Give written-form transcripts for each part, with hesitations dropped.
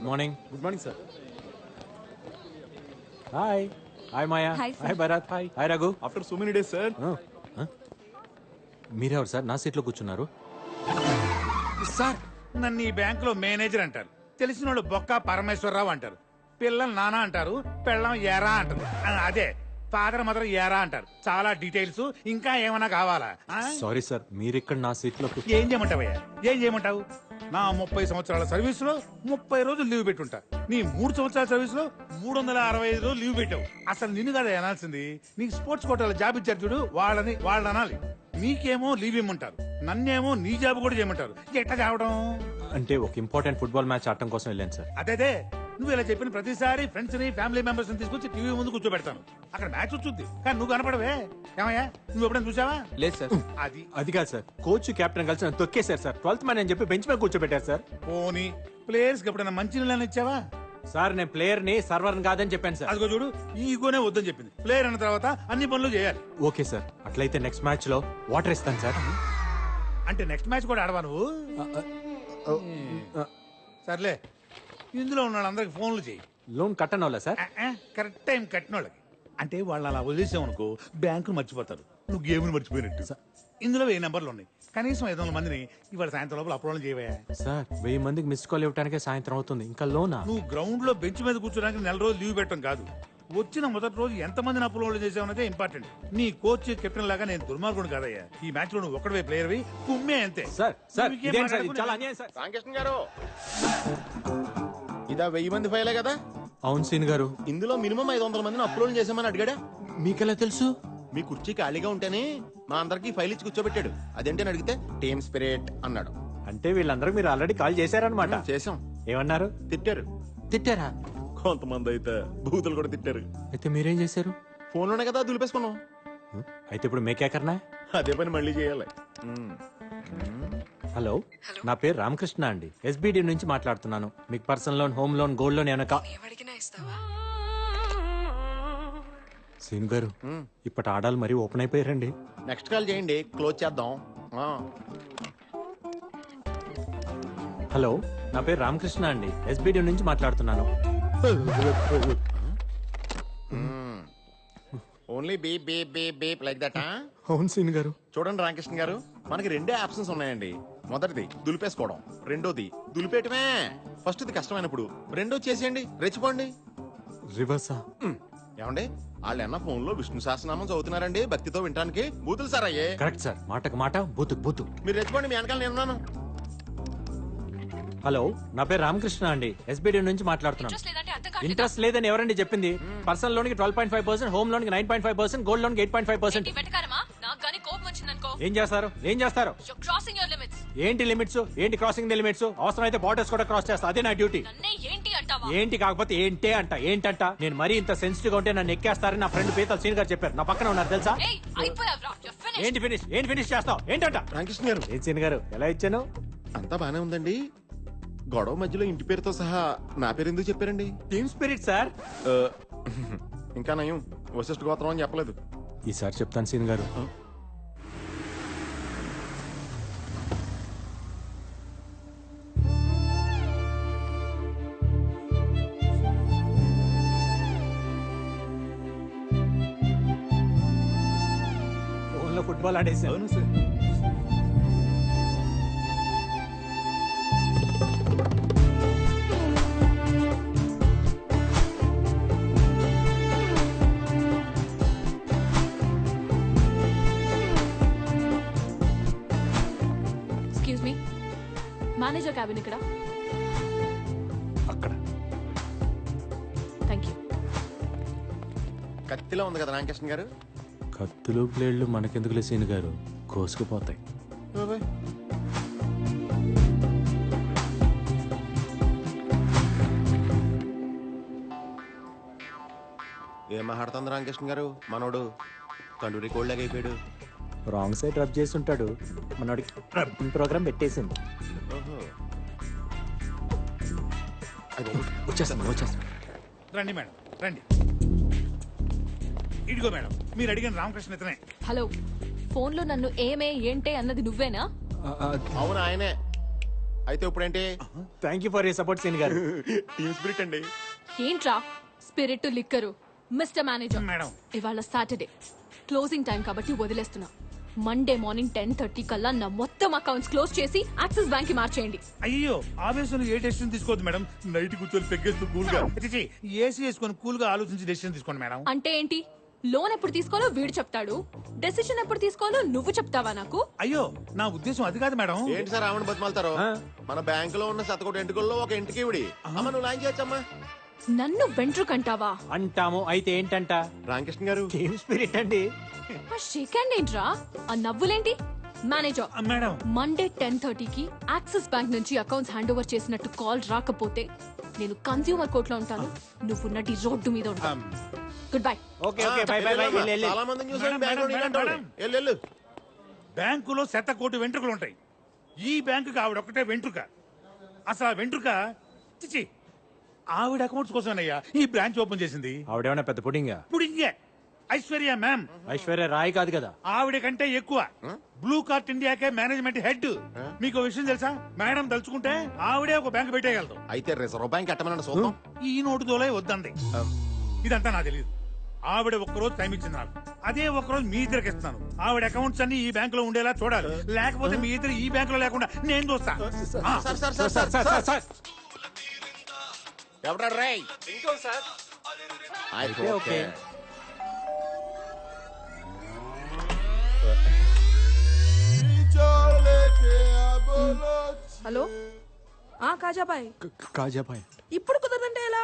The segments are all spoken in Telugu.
Good morning. Good morning sir. Hi. Hi Maya. Hi, sir. Hi Bharat. Hi. Hi Raghu. After so many days sir. మీరెవరు సార్ నా సీట్లో కూర్చున్నారు? సార్ నన్ను ఈ బ్యాంకులో మేనేజర్ అంటారు. తెలిసిన వాళ్ళు బొక్క పరమేశ్వరరావు అంటారు. పిల్లలు నానా అంటారు. పెళ్ళం ఏరా అంటారు. అదే ఫాదర్ మదర్ ఏరా అంటారు. చాలా డీటెయిల్స్ ఇంకా ఏమైనా కావాలా? సారీ సార్, మీరు ఇక్కడ నా సీట్లో ఏం చేయమంటావయ్యా? ఏం చేయమంటావు? నా 30 సంవత్సరాల సర్వీస్ లో 30 రోజులు లీవ్ పెట్టుంటా. నీ 3 సంవత్సరాల సర్వీస్ లో 365 రోజులు లీవ్ పెట్టావు. అసలు నిన్ను కదా అనాల్సింది. నీకు స్పోర్ట్స్ కోటాలో జాబ్ ఇచ్చారు చూడు, వాళ్ళని అనాలి. నీకేమో లీవ్ ఇమ్మంటారు, నన్నేమో నీ జాబ్ కూడా చేయమంటారు. ఎట్లా కావడం? అంటే ఒక ఇంపార్టెంట్ ఫుట్బాల్ మ్యాచ్ ఆడటం కోసం వెళ్ళాను సార్. అదే నువ్వు ఇలా చెప్పిన ప్రతిసారి ఫ్రెండ్స్ ని ఫ్యామిలీ మెంబర్స్ ని తీసుకొచ్చి టీవీ ముందు కూర్చోబెడతాను. అక్కడ మ్యాచ్ వచ్చుద్ది కానీ నువ్వు కనపడవే. ఏమయ్యా, నువ్వు ఎప్పుడైనా చూసావా? లేదు సార్. అది కాదు సార్, కోచ్ కెప్టెన్ కలిసి నన్ను తొక్కేశారు సార్. 12th మ్యాన్ అని చెప్పి బెంచ్ మీద కూర్చోబెట్టారు సార్. పోనీ ప్లేయర్స్ కి ఎప్పుడైనా మంచి నీళ్ళని ఇచ్చావా? సార్ నేను ప్లేయర్ ని సర్వర్ కాదని చెప్పాను సార్. అదిగో చూడు, ఈ ఈగోనే వద్దని చెప్పింది. ప్లేయర్ అన్న తర్వాత అన్ని పనులు చేయాలి. ఓకే సార్, అట్లయితే నెక్స్ట్ మ్యాచ్ లో వాటర్ ఇస్తాను సార్. అంటే నెక్స్ట్ మ్యాచ్ కూడా ఆడవా నువ్వు? సర్లే, ఇందులో ఉన్న వాళ్ళందరికి ఫోన్లు చేయి. లోన్ కట్టను వాళ్ళ సార్? కరెక్ట్ టైం కట్టిన వాళ్ళకి. అంటే వాళ్ళు అలా వదిలేసావు అనుకో, బ్యాంకులు మర్చిపోతారు, నువ్వు గేమ్ను మర్చిపోయినట్టు. ఇందులో 1000 నెంబర్లు ఉన్నాయి. కనీసం 500 మందిని ఇవాళ సాయంత్రం లోపల అప్రోల్ చేయవా? సార్ 1000 మందికి మిస్ కాల్ ఇవ్వడానికే సాయంత్రం అవుతుంది, ఇంకా లోనా? నువ్వు గ్రౌండ్ లో బెంచ్ మీద కూర్చోడానికి 4 రోజులు లీవ్ పెట్టడం కాదు. వచ్చిన మొదటి రోజు ఎంతమందిని అప్రోల్ చేసావనేదే ఇంపార్టెంట్. నీ కోచ్ కెప్టెన్ లాగా నేను దుర్మార్గుడు కాదయ్యా. ఈ మ్యాచ్ లో నువ్వు ఒక్కడే ప్లేయర్వి, కుమ్మే అంతే. సార్ సార్ నువ్వు ఇంకేం ఇదేం సార్? ఇది మాట్లాడకు. చాలా అన్యాయం సార్. రామకృష్ణ గారు, ఇదా 1000 మంది ఫైలే కదా? అవును సీన్ గారు. ఇందులో మినిమం 500 మందిని అప్లోడ్ చేసామని అడిగాడా? మీకెలా తెలుసు? మీ కుర్చీ ఖాళీగా ఉంటేనే మా అందరికి ఫైల్ ఇచ్చి కూర్చోబెట్టాడు. అదేంటని అడిగితే టీమ్ స్పిరిట్ అన్నాడు. అంటే వీళ్ళందరూ మీరు ఆల్రెడీ కాల్ చేశారనమాట. చేసాం. ఏమన్నారు? తిట్టారు. తిట్టారా? కొంతమంది అయితే బూతులు కూడా తిట్టారు. అయితే మీరేం చేశారు? ఫోన్లోనే కదా దులిపేసుకున్నాం. అయితే ఇప్పుడు మేకేకర్నా? అదే పని మళ్ళీ చేయాలి. హలో, నా పేరు రామకృష్ణ అండి. ఎస్బిడి నుంచి మాట్లాడుతున్నాను. మీకు personal loan, home loan, gold loan ఏమైనా సీన్ గారు, ఇప్పటి ఆడాలు మరీ ఓపెన్ అయిపోయారండి. నెక్స్ట్ కాల్ చేయండి, క్లోజ్ చేద్దాం. హలో, నా పేరు రామకృష్ణ అండి. ఎస్బిడి నుంచి మాట్లాడుతున్నాను. Only beep beep beep beep like that. అవును సీన్ గారు. చూడండి రామకృష్ణ గారు, మనకి 2 ఆప్షన్స్ ఉన్నాయండి. మొదటిది దులిపేసుకోవడం, రెండోది దులిపేయటమే. ఫస్ట్ ఇది కష్టమైనప్పుడు రెండోది చేసేయండి, రెచ్చిపోండి. రివర్సా? ఏమండి, వాళ్ళు అన్న ఫోన్ లో విష్ణు సహస్రనామం చదువుతున్నారండి భక్తితో వినడానికి. బూతులు సార్ అయ్యే. కరెక్ట్ సార్, మాటకు మాట, బూతుకు బూతు. మీరు రెచ్చిపోండి, మీ వెనకాల నేనున్నాను. హలో, నా పేరు రామకృష్ణ అండి. ఎస్బిడి నుంచి మాట్లాడుతున్నాను. ఇంట్రెస్ట్ లేదని ఎవరండి చెప్పింది? పర్సనల్ లోన్ కి 12.5%, హోమ్ లోన్ కి 9.5%, గోల్డ్ లోన్ కి 8.5%. ఏం చేస్తారు? ఏం చేస్తారు? ఏంటి లిమిట్స్? ఏంటి క్రాసింగ్ ది లిమిట్స్? అవసరం అయితే బార్డర్స్ కూడా క్రాస్ చేస్తా, అదే నా డ్యూటీ. ఏంటి కాకపోతే ఏంటే అంట. ఏంటంట? నేను మరీ ఇంత సెన్సిటివ్ గా ఉంటే నన్ను ఎక్కేస్తారని నా ఫ్రెండ్ పీతల్ సీన్ గారు చెప్పారు. నా పక్కన ఉన్నారు తెలుసా? ఏంటి ఫినిష్? ఏంటి ఫినిష్ చేస్తావు? ఏంటంట? రామకృష్ణ గారు, ఏం సీన్ గారు ఎలా ఇచ్చాను? అంతా బానే ఉందండి. గొడవ మధ్యలో ఇంటి పేరుతో సహా నా పేరు ఎందుకు చెప్పారండి? Team spirit sir. ఇంకా నయం, వశిష్ఠ గోత్రం అని చెప్పలేదు. ఈసారి చెప్తాను సీన్ గారు. ఫోన్లో ఫుట్బాల్ ఆడేసాను. అవును sir. Excuse me, manager cabin ఇక్కడ. అక్కడ థ్యాంక్ యూ. కత్తిలో ఉంది కదా రామకృష్ణ గారు. కత్తులు ప్లేడ్లు మనకెందుకులే సీన్ గారు, కోసుకుపోతాయి. ఏం మాట్లాడుతుంది రామకృష్ణ గారు? మనోడు తండ్రి కోళ్ళగా అయిపోయాడు. రాంగ్ సైడ్ రబ్ చేసి ఉంటాడు. మనోడికి రబ్బింగ్ ప్రోగ్రామ్ పెట్టేసింది. ఓహో. వచ్చేస్తాను. రండి మేడం, రండి. ఇదిగో మేడం, మీరు అడిగిన రామకృష్ణ ఇతనే. హలో, ఫోన్ లో నన్ను ఏమే ఏంటే అన్నది నువ్వేనా? అవును ఆయనే. అయితే ఇప్పుడేంటి thank you for you support సీన్ గారు. టీమ్ స్పిరిట్ అండి. ఏంట్రా spirit liquor. Mister manager, madam. ఇవాళ సాటర్డే క్లోజింగ్ టైం కాబట్టి వదిలేస్తున్నా. మండే మార్నింగ్ 10:30 కల్లా నా మొత్తం అకౌంట్స్ క్లోజ్ చేసి యాక్సిస్ బ్యాంక్ కి మార్చేయండి. అయ్యో ఆవేశంలో ఏ డెసిషన్ తీసుకోవద్దు మేడం. నైట్ కూర్చొని పెగ్గేస్తూ కూల్ గా ఏసీ వేసుకొని కూల్ గా ఆలోచించి డెసిషన్ తీసుకోండి మేడం. అంటే ఏంటి? లోన్ ఎప్పుడు తీసుకోవాలో వీడు చెప్తాడు, డెసిషన్ ఎప్పుడు తీసుకోవాలో నువ్వు చెప్తావా నాకు? అయ్యో నా ఉద్దేశం అది కాదు మేడం. ఏంటి సార్ ఆవిడ బతిమాలతారు? ఆ? మన బ్యాంక్ లో ఉన్న శతకోటి ఎంటుకల్లో ఒక ఇంటికి ఇవిడి. అమ్మ నువ్వు లాంచ్ చేయొచ్చమ్మా. నన్ను వెంట్రుకంటావా? అంటాము. అయితే ఏంటంట? రామకృష్ణ గారు టీమ్ స్పిరిట్ అండి. ఆ షేక్ హ్యాండ్ ఏంట్రా? ఆ నవ్వులేంటి? మేనేజర్, మేడం మండే 10:30కి యాక్సిస్ బ్యాంక్ నుంచి అకౌంట్స్ హ్యాండ్ ఓవర్ చేసినట్టు కాల్ రాకపోతే నేను కన్స్యూమర్ కోర్ట్ లో ఉంటాను, నువ్వు నటి రోడ్డు మీద ఉంటాను. Good bye. Okay okay by by by. చాలా మందిని చూసాను మేడం, బ్యాంక్ మేడం, మేడం. వెళ్ళు. బ్యాంకులో 100 కోటి వెంట్రుకలు ఉంటాయి. ఈ బ్యాంకుకి ఆవిడ ఒకటే వెంట్రుక. అసలు ఆ వెంట్రుక చిచి ఆవిడ అకౌంట్స్ కోసమేనయ్యా ఈ బ్రాంచ్ ఓపెన్ చేసింది. ఆవిడేమన్నా పెద్ద పుడింగా? ఇప్పుడు ఇంకే ఐశ్వర్య మ్యామ్ ఐశ్వర్య రాయ్ కాదు కదా. ఆవిడ కంటే ఎక్కువ బ్లూ కార్ట్ ఇండియాకే మేనేజ్మెంట్ హెడ్. మీకు ఓ విషయం తెలుసా? మేడం తలుచుకుంటే ఆవిడే ఒక బ్యాంక్ పెట్టేయగలదు. అయితే రిజర్వ్ బ్యాంక్ ఎట్టమన్నా చూద్దాం. ఈ నోటు తోలే వద్దంది. ఇదంతా నాకు తెలియదు. ఆవిడ ఒక్కరోజు టైం ఇచ్చింది నాకు. అదే ఒక్కరోజు మీ ఇద్దరికి ఇస్తున్నాను. ఆవిడ అకౌంట్స్ అన్ని ఈ బ్యాంక్ లో ఉండేలా చూడాలి. లేకపోతే మీ ఇద్దరు ఈ బ్యాంక్ లో లేకుండా నేను చూస్తా. ఆ, sir sir sir sir sir sir sir. ఎవడా రై ఓకే. హలో కాజాబాయ్, కాజాబాయ్ ఇప్పుడు కుదరదంటే ఎలా?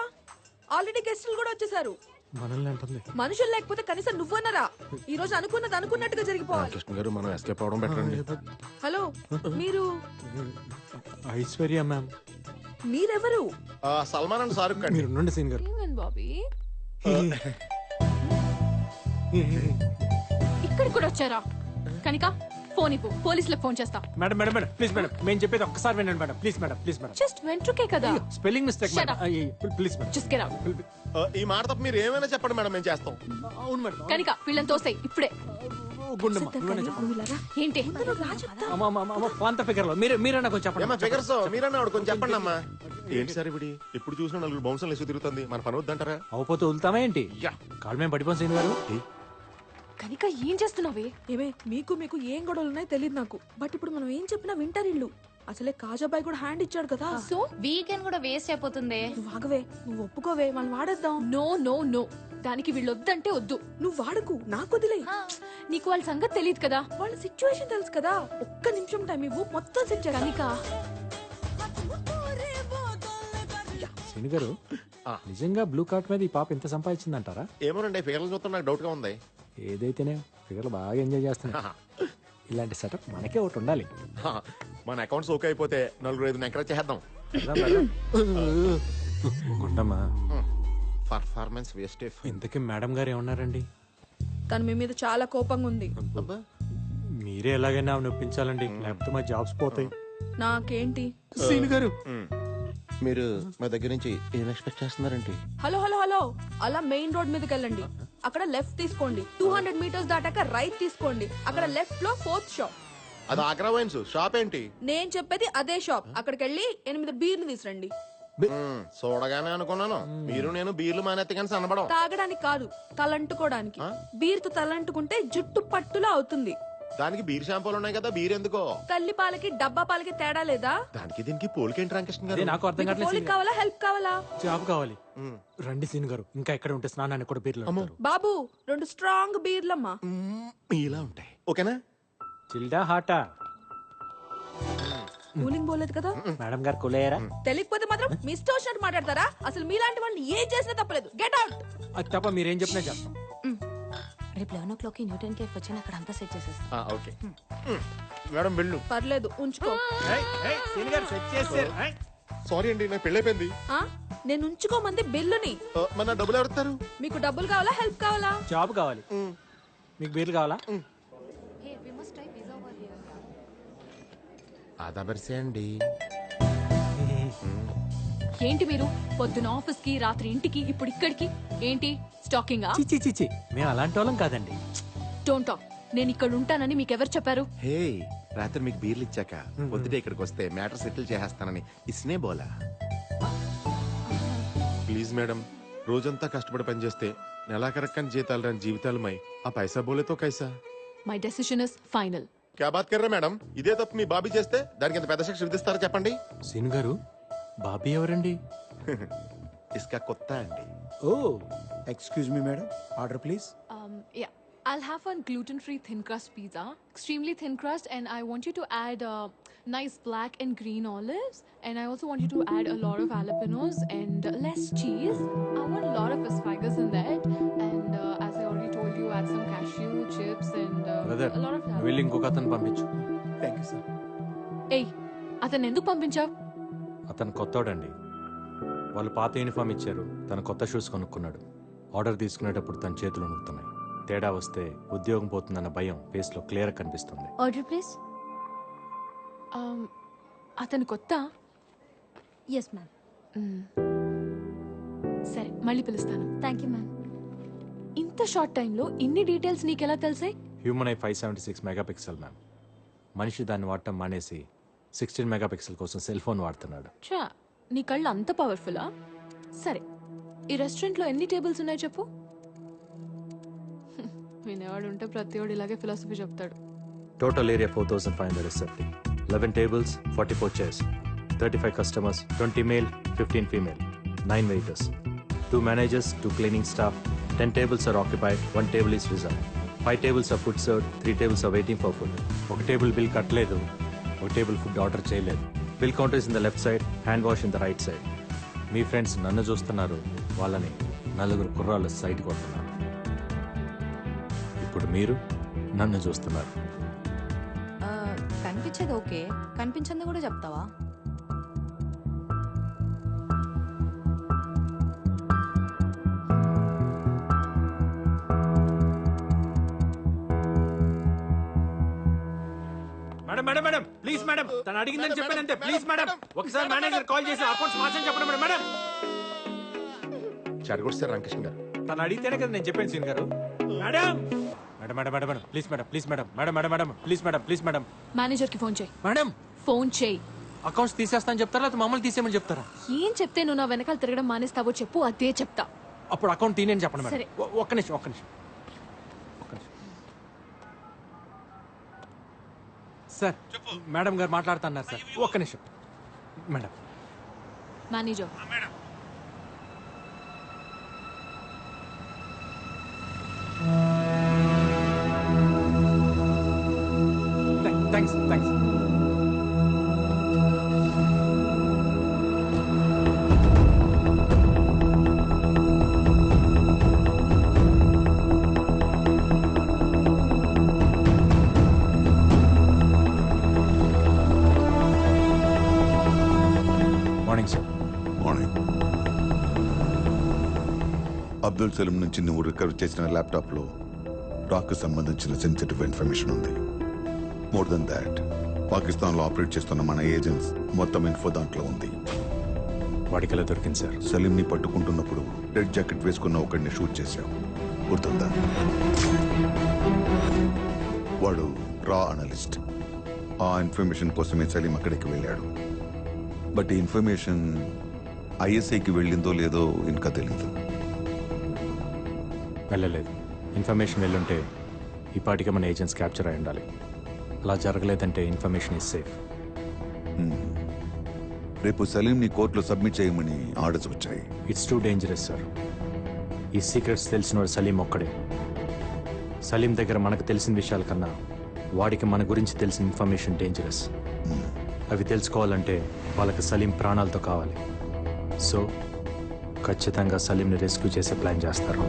ఆల్రెడీ గెస్టులు కూడా వచ్చేసారు. మనల్ని అంటుంది. మనుషులు లేకపోతే కనీసం నువ్వన్నరా? ఈ రోజు అనుకున్నది అనుకున్నట్టుగా జరిగిపోవాలి. కృష్ణ గారు మనం ఎస్కేప్ అవడం బెటర్ అండి. హలో, మీరు ఐశ్వర్య మ్యామ్. మీరెవరు? సల్మాన్ అండ్ షారుఖ్ అండి. మీరు ఉండండి సీన్ గారు. ఏమైంది బాబీ? ఇక్కడికి కూడా వచ్చారా? కనిక ఫోన్ ఇవ్వు, పోలీసులకు ఫోన్ చేస్తా. Madam madam madam please madam, మేము చెప్పేది ఒక్కసారి వినండి madam. Please madam please madam. Just వెంట్రుకే కదా. Spelling mistake Shut madam. up. Please madam. Just get out. ఈ మాట తప్ప మీరు ఏమైనా చెప్పండి మేడం, మేము చేస్తాం. అవును మేడం. కనిక వీళ్ళని తోసేయ్ ఇప్పుడే. గుండమ్మ నువ్వేనా చెప్పండి. నువ్వు ఇలా రా. ఏంటి? అందరూ రా చెప్తా. అమ్మ అమ్మ అమ్మ పాంత ఫిగర్ లో మీరన్నా కొంచెం ఏమా చెప్పండి. ఫిగర్స్ మీరన్నా ఆవిడ కొంచెం చెప్పండి అమ్మా. ఏంటి సార్ ఇప్పుడు ఎప్పుడు చూసినా నలుగురు బౌన్సర్లు వేసి తిరుగుతుంది, మన పని వద్దంటారా? అవపోతే వదులుతామా ఏంటి? యా. కాళ్ళు మేము పడిపోం సీన్ గారు. కనిక ఏం చేస్తున్నావే? ఏమే మీకు మీకు ఏం గొడవలు ఉన్నాయో తెలియదు నాకు. బట్ ఇప్పుడు మనం ఏం చెప్పినా వింటారు ఇల్లు. అసలే కాజాబాయ్ కూడా హ్యాండ్ ఇచ్చాడు కదా. సో వీకెండ్ కూడా వేస్ట్ అయిపోతుంది. నువ్వు ఆగవే, నువ్వు ఒప్పుకోవే, మనం వాడేద్దాం. నో నో నో, దానికి వీళ్ళు వద్దంటే వద్దు. నువ్వు వాడకు, నాకు వదిలే. నీకు వాళ్ళ సంగతి తెలియదు కదా. వాళ్ళ సిచ్యువేషన్ తెలుసు కదా. ఒక్క నిమిషం టైం ఇవ్వు, మొత్తం సెట్ చేయాలి. కనిక సీన్ గారు నిజంగా బ్లూ కార్ట్ మీద ఈ పాప ఎంత సంపాదించిందంటారా? ఏమోనండి ఫిగర్లు చూస్తే నాకు డౌట్ గా ఉంది. ఏదైతేనే ఫిగర్లు బాగా ఎంజాయ్ చేస్తున్నా. ఇలాంటి సెటప్ మనకే ఒకటి ఉండాలి. మన అకౌంట్స్ ఓకే అయిపోతే నలుగురు ఐదు ఎంకరేజ్ చేద్దాం. గుండమ్మా పర్ఫార్మెన్స్ వేస్ట్. ఇంతకీ మేడం గారు ఏమన్నారండి? తను మీ మీద చాలా కోపంగా ఉంది. మీరే ఎలాగైనా ఆమె ఒప్పించాలండి, లేకపోతే మా జాబ్స్ పోతాయి. నాకేంటి? సీన్ గారు మీరు మా దగ్గర నుంచి ఏం ఎక్స్పెక్ట్ చేస్తున్నారండి? హలో హలో హలో, అలా మెయిన్ రోడ్ మీదకి వెళ్ళండి. అక్కడ లెఫ్ట్ తీసుకోండి. 200 మీటర్స్ దాటాక రైట్ తీసుకోండి. అక్కడ లెఫ్ట్ లో 4th షాప్. అది ఆగ్రా వైన్స్ షాప్ ఏంటి? నేను చెప్పేది అదే షాప్. అక్కడికి వెళ్ళి 8 బీర్లు తీసురండి. చూడగానే అనుకున్నాను మీరు నేను బీర్లు మానేత్తగానే సన్నబడం. తాగడానికి కాదు, తలంటుకోవడానికి. బీర్తో తలంటుకుంటే జుట్టు పట్టులా అవుతుంది. దానికి బీర్ షాంపూలు ఉన్నాయి కదా, బీర్ ఎందుకో? తల్లి పాలకి డబ్బా పాలకి తేడా లేదా? దానికి దీనికి పోలికేంటి రామకృష్ణ అదే గారు? నాకు అర్థం మీకు కావట్లేదు పోలిక సీన్ గారు. కావాలా, హెల్ప్ కావాలా? జాబ్ కావాలి. రండి సీన్ గారు, ఇంకా ఎక్కడ ఉంటే స్నానాన్ని కూడా బీర్లు అమ్ముతారు. బాబు 2 స్ట్రాంగ్ బీర్లమ్మా. ఇలా ఉంటాయి ఓకేనా? చిల్డా హాటా? కూలింగ్ పోలేదు కదా. మేడం గారు కులేయరా? తెలియకపోతే మాత్రం మీ ఇష్టం వచ్చినట్టు మాట్లాడతారా? అసలు మీలాంటి వాళ్ళు ఏం చేసినా తప్పలేదు. Get out. అది తప్ప మీరేం చెప్పినా చేస్తాం. రేపు 11 o'clock న్యూటన్ కేఫ్ వచ్చి అక్కడ అంతా సెట్ చేసేస్తాం. ఓకే మేడం వెళ్ళు. పర్లేదు, ఉంచుకో. సీన్ గారు సెట్ చేశారు. సారీ అండి నాకు పెళ్ళైపోయింది. ఆ? నేను ఉంచుకోమంది బిల్లుని. మన నా డబ్బులు ఎవరుతారు? మీకు డబ్బులు కావాలా, హెల్ప్ కావాలా? జాబ్ కావాలి. మీకు బీర్లు కావాలా? ఆదాబర్సే అండి. ఏంటి మీరు పొద్దున ఆఫీస్ కి, రాత్రి ఇంటికి, ఇప్పుడు ఇక్కడికి ఏంటి? స్టాకింగా? చిచి చిచి మేము అలాంటి వాళ్ళం కాదండి. Don't talk. నేను ఇక్కడ ఉంటానని మీకెవరు చెప్పారు? హే రాత్రి మీకు బీర్లు ఇచ్చాక పొద్దుటే ఇక్కడికి వస్తే మ్యాటర్ సెటిల్ చేసేస్తానని ఇస్నే బోలా ప్లీజ్ మేడం రోజంతా కష్టపడి పనిచేస్తే నెలాఖరక్కని జీతాలు రాని జీవితాలమై ఆ పైసా బోలేతో కైసా మై డెసిషన్ ఇస్ ఫైనల్. క్యా బాత్ కర్రా మేడం ఇదే తప్పు మీ బాబీ చేస్తే దానికి ఎంత పెద్ద శిక్ష విధిస్తారో చెప్పండి. సీన్ గారు బాబీ ఎవరండి? ఇస్కా కొత్త అండి. ఓ excuse me madam order please. Yeah, I'll have one gluten-free thin crust pizza, extremely thin crust, and I want you to add nice black and green olives, and I also want you to add a lot of jalapenos and less cheese. I want a lot of asparagus in that, and as I already told you, add some cashew chips and brother a lot of నువ్వు వెళ్ళి ఇంకొక అతను పంపించు. Thank you sir. Hey, అతను ఎందుకు పంపించావు? అతను కొత్తోడండి. వాళ్ళు పాత యూనిఫామ్ ఇచ్చారు, తను కొత్త షూస్ కొనుక్కున్నాడు. ఆర్డర్ తీసుకునేటప్పుడు తన చేతులు వణుకుతున్నాయి. తేడా వస్తే ఉద్యోగం పోతుందన్న భయం ఫేస్ లో క్లియర్ కనిపిస్తుంది. Order please. అతను కొత్త. Yes ma'am. సరే మళ్ళీ పిలుస్తాను. Thank you ma'am. ఇంత షార్ట్ టైంలో ఇన్ని డీటెయిల్స్ నీకెలా తెలిసాయి? Human eye 576 megapixel ma'am. మనిషి దాన్ని వాడటం మానేసి 16 మెగాపిక్సెల్ కోసం సెల్ ఫోన్ వాడుతున్నాడు. చా, నీ కళ్ళు అంత పవర్ఫుల్లా? సరే, ఈ రెస్టారెంట్లో ఎన్ని టేబుల్స్ ఉన్నాయి చెప్పు. వినేవాడు ఉంటే ప్రతివాడు ఇలాగే ఫిలాసఫీ చెప్తాడు. Total area 4570. 11 tables, 44 chairs, 35 customers, 20 male, 15 female, 9 waiters, 2 managers, 2 cleaning staff. 10 tables are occupied, 1 table is reserved. 5 tables are food served, 3 tables are waiting for food. ఒక టేబుల్ బిల్ కట్టలేదు, ఒక టేబుల్ ఫుడ్ ఆర్డర్ చేయలేదు. Bill counter is in the left side, hand wash in the right side. Me friends నన్ను చూస్తున్నారు, వాళ్ళని నలుగురు కుర్రాళ్ళు సైడ్ కొడుతున్నారు. ఇప్పుడు మీరు నన్ను చూస్తున్నారు. కనిపించేది ఓకే, కనిపించింది కూడా చెప్తావా? Madam madam madam please madam, తను అడిగిందని చెప్పానంతే. ప్లీజ్ మేడం, ఒకసారి మేనేజర్ కాల్ చేసి అకౌంట్స్ మార్చని చెప్పండి మేడం. మేడం చెడగొట్టారు రామకృష్ణ గారు. తను అడిగితేనే కదా నేను చెప్పాను సీన్ గారు. Madam madam madam madam madam please madam please madam madam madam madam please madam please madam. మేనేజర్కి ఫోన్ చేయి. మేడం ఫోన్ చేయి. అకౌంట్స్ తీసేస్తాను చెప్తారా లేదా మమ్మల్ని తీసేయమని చెప్తారా? ఏం చెప్తే నువ్వు నా వెనకాల తిరగడం మానేస్తావో చెప్పు, అదే చెప్తా. అప్పుడు అకౌంట్ తీయని చెప్పండి సరే. మేడం. ఒక్క నిమిషం ఒక్క నిమిషం ఒక్క నిమిషం. సార్ మేడం గారు మాట్లాడుతున్నారు సార్, ఒక్క నిమిషం madam. Manager, thanks thanks. Morning sir. Morning. Abdul Salim నుంచి నువ్వు రికవర్ చేసిన ల్యాప్టాప్లో రాక్ సంబంధించిన సెన్సిటివ్ ఇన్ఫర్మేషన్ ఉంది. మోర్ దెన్ దాట్, పాకిస్తాన్లో ఆపరేట్ చేస్తున్న మన ఏజెంట్స్ మొత్తం ఇన్ఫో దాంట్లో ఉంది. వాడికి ఎలా దొరికింది సార్? సలీంని పట్టుకుంటున్నప్పుడు రెడ్ జాకెట్ వేసుకున్న ఒకడిని షూట్ చేశావు, గుర్తుందా? వాడు రా అనలిస్ట్. ఆ ఇన్ఫర్మేషన్ కోసమే సలీం అక్కడికి వెళ్ళాడు. బట్ ఈ ఇన్ఫర్మేషన్ ఐఎస్ఐకి వెళ్ళిందో లేదో ఇంకా తెలీదు. వెళ్ళలేదు. ఇన్ఫర్మేషన్ వెళ్ళుంటే ఈ పాటికి మన ఏజెంట్స్ క్యాప్చర్ అయి ఉండాలి. అలా జరగలేదంటే ఇన్ఫర్మేషన్ ఈజ్ సేఫ్. రేపు సలీంని కోర్టులో సబ్మిట్ చేయమని ఆర్డర్స్ వచ్చాయి. It's too dangerous sir. ఈ సీక్రెట్స్ తెలిసినవాడు సలీం ఒక్కడే. సలీం దగ్గర మనకు తెలిసిన విషయాల కన్నా వాడికి మన గురించి తెలిసిన ఇన్ఫర్మేషన్ డేంజరస్. అవి తెలుసుకోవాలంటే వాళ్ళకి సలీం ప్రాణాలతో కావాలి. సో ఖచ్చితంగా సలీంని రెస్క్యూ చేసే ప్లాన్ చేస్తారు.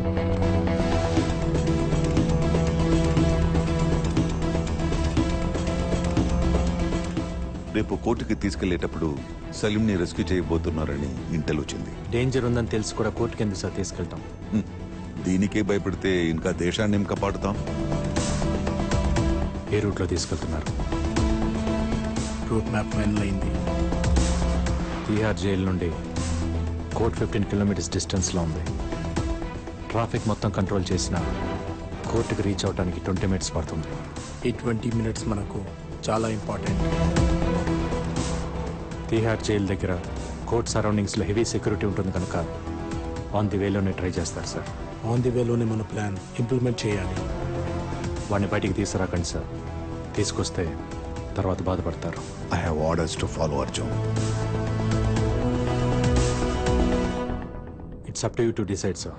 రేపు కోర్టుకి తీసుకెళ్లేటప్పుడు సలీంని రెస్క్యూ చేయబోతున్నారని ఇంటెల్ వచ్చింది. డేంజర్ ఉందని తెలిసి కూడా కోర్టుకి ఎందుకు సార్ తీసుకెళ్తాం? దీనికే భయపడితే ఇంకా దేశాన్ని ఏం కాపాడుతాం? ఏ రూట్లో తీసుకెళ్తున్నారు? రూట్ మ్యాప్ ఫైనల్ అయింది. తీహార్ జైలు నుండి కోర్ట్ 15 కిలోమీటర్స్ డిస్టెన్స్లో ఉంది. ట్రాఫిక్ మొత్తం కంట్రోల్ చేసిన కోర్టుకి రీచ్ అవడానికి 20 minutes పడుతుంది. ఈ 20 minutes మనకు చాలా ఇంపార్టెంట్. తీహార్ జైల్ దగ్గర కోర్ట్ సరౌండింగ్స్లో హెవీ సెక్యూరిటీ ఉంటుంది కనుక ఆన్ ది వేలోనే ట్రై చేస్తారు సార్. ఆన్ ది వేలోనే మన ప్లాన్ ఇంప్లిమెంట్ చేయాలి. వాడిని బయటికి తీసుకురాకండి సార్. తీసుకొస్తే తర్వాత బాధపడతారు. I have orders to follow Arjun. It's up to you to decide sir.